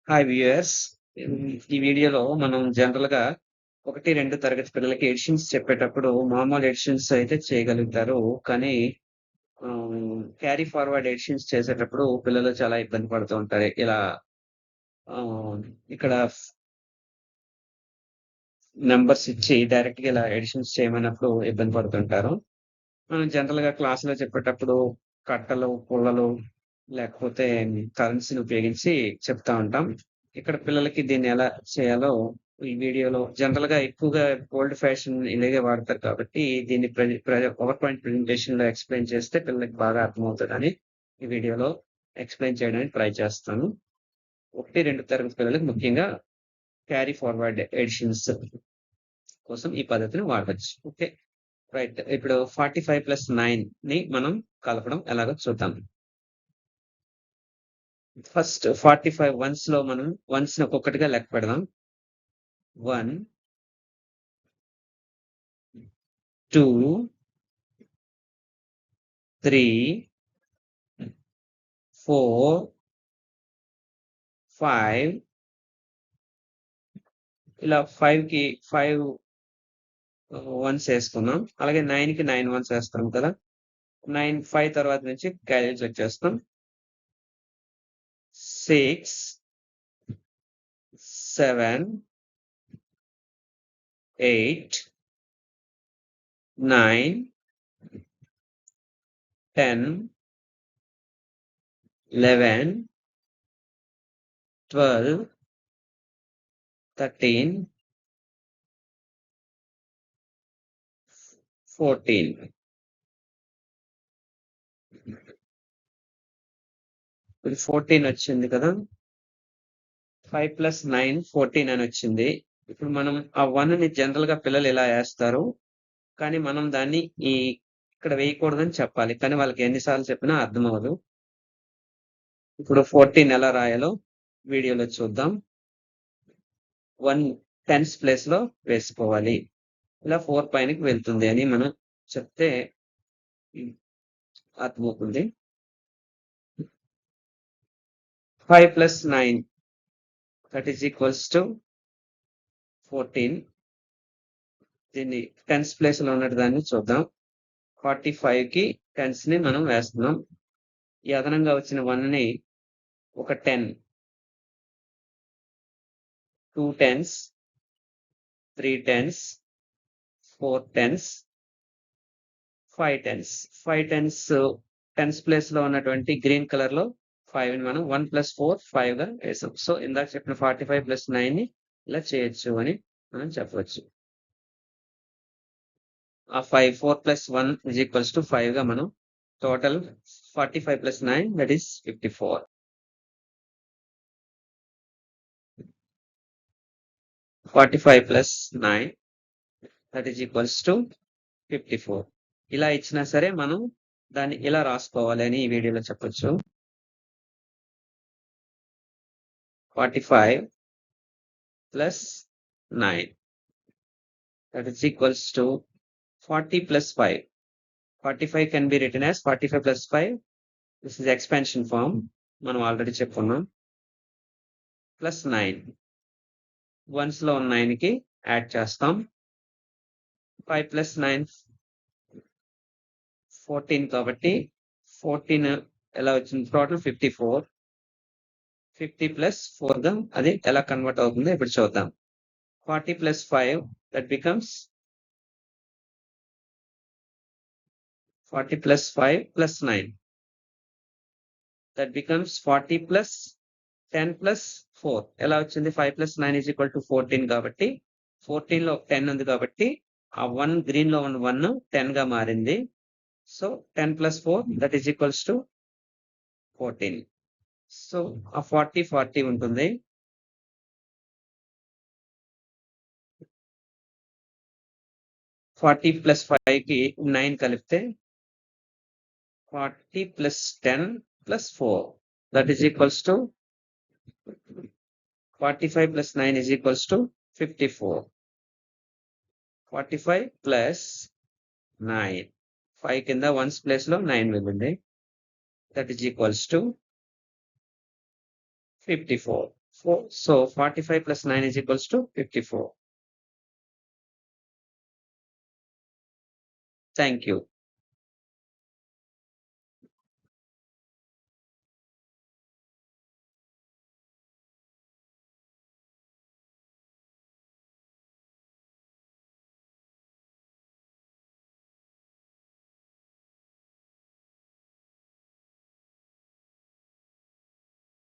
Hi viewers. ఈ వీడియోలో మనం జనరల్‌గా 1, 2 తరగతి పిల్లలకి ఎడిషన్స్ చెప్పేటప్పుడు మామూలు ఎడిషన్స్ అయితే చేయగలుగుతారు. కానీ క్యారీ ఫార్వర్డ్ ఎడిషన్స్ చేసేటప్పుడు పిల్లలు చాలా ఇబ్బంది పడుతూ ఉంటారు. ఇలా ఇక్కడ నంబర్స్ ఇచ్చి డైరెక్ట్‌గా ఇలా ఎడిషన్స్ చేయమన్నప్పుడు ఇబ్బంది పడుతుంటారు. మనం జనరల్‌గా క్లాస్‌లో చెప్పేటప్పుడు కట్టలు, పుల్లలు లేకపోతే కరెన్సీని ఉపయోగించి చెప్తా ఉంటాం. ఇక్కడ పిల్లలకి దీన్ని ఎలా చేయాలో ఈ వీడియోలో జనరల్‌గా ఎక్కువగా ఓల్డ్ ఫ్యాషన్ ఇలాగే వాడతారు కాబట్టి దీన్ని పవర్ పాయింట్ ప్రెజెంటేషన్‌లో ఎక్స్‌ప్లెయిన్ చేస్తే పిల్లలకి బాగా అర్థమవుతదని ఈ వీడియోలో ఎక్స్‌ప్లెయిన్ చేయడానికి ట్రై చేస్తాను. 1, 2 తరగతి పిల్లలకి ముఖ్యంగా క్యారీ ఫార్వర్డ్ ఎడిషన్స్ కోసం ఈ పద్ధతిని వాడొచ్చు. ఓకే. రైట్. ఇప్పుడు 45+9ని మనం కలపడం ఎలాగో చూద్దాం. ఫస్ట్ 45 వన్స్‌లో మనం వన్స్‌ని ఒక్కొక్కటిగా లెక్క పెడదాం. 1, 2, 3, 4, 5 ఇలా 5కి 5 వన్స్ ఏసుకున్నాం. అలాగే 9కి 9 వన్స్ ఏస్తాం కదా! 5 తర్వాత నుంచి క్యాలిక్యులేట్ చేస్తాం. 6, 7, 8, 9, 10, 11, 12, 13, 14. ఇప్పుడు 14 వచ్చింది కదా! 5 + 9 14 అని వచ్చింది. ఇప్పుడు మనం ఆ 1ని జనరల్‌గా పిల్లలు ఇలా ఏస్తారు. కానీ మనం దాన్ని ఇక్కడ వేయకూడదని చెప్పాలి. కానీ వాళ్ళకి ఎన్ని సార్లు చెప్పినా అర్థమవ్వదు. ఇప్పుడు 14 ఎలా రాయాలో వీడియోలో చూద్దాం. 1 10స్ ప్లేస్‌లో వేసుకోవాలి. ఇలా 4 పైనకి వెళ్తుంది అని మనం చెప్తే అర్థమవుతుంది. 5 + 9 దట్ ఈస్ ఈక్వల్స్ టు 14. దీన్ని 10స్ ప్లేస్‌లో ఉన్న దాన్ని చూద్దాం. 45కి 10స్‌ని మనం వేస్తున్నాం. ఈ అదనంగా వచ్చిన 1ని ఒక 10, 2 10s, 3 10s, 4 10s, 5 10s. 5 10s 10s ప్లేస్‌లో ఉన్నటువంటి గ్రీన్ కలర్‌లో 5ని మనం 1 + 4 5గా వేసాం. సో, ఇందాక చెప్పిన 45 + 9ని ఇలా చేయొచ్చు అని మనం చెప్పవచ్చు. ఆ 4 + 1 = 5గా మనం total 45 + 9 that is 54. 45 + 9 that is equals to 54. ఇలా ఇచ్చినా సరే మనం దాన్ని ఇలా రాసుకోవాలి అని ఈ వీడియోలో చెప్పొచ్చు. 45 + 9 that is equals to 40 + 5. 45 can be written as 45 + 5. This is expansion form. మనం ఆల్రెడీ చెప్పుకున్నాం. +9. వన్స్‌లో ఉన్న 9కి యాడ్ చేస్తాం. 5 + 9 14 కాబట్టి 14 ఎలా వచ్చింది? టోటల్ 54. 50 + 4గా అది ఎలా కన్వర్ట్ అవుతుందో ఇప్పుడు చూద్దాం. 40 + 5 that becomes 40 + 5 + 9 that becomes 40 + 10 + 4 ఎలా వచ్చింది? 5 + 9 = 14 కాబట్టి 14లో 10 ఉంది కాబట్టి ఆ 1 గ్రీన్‌లో ఉన్న 1 10గా మారింది. So, 10 + 4 that is equals to 14. So, ఆ 40, 40 ఉంటుంది. 40 + 5కి 9 కలిపితే 40 + 10 + 4 దట్ ఈస్ ఈక్వల్స్ టు 45 + 9 = 54. 45 + 9 5 కింద వన్స్ ప్లేస్‌లో 9 వెళ్ళింది. That is equals to 54. So 45 plus 9 is equals to 54. Thank you.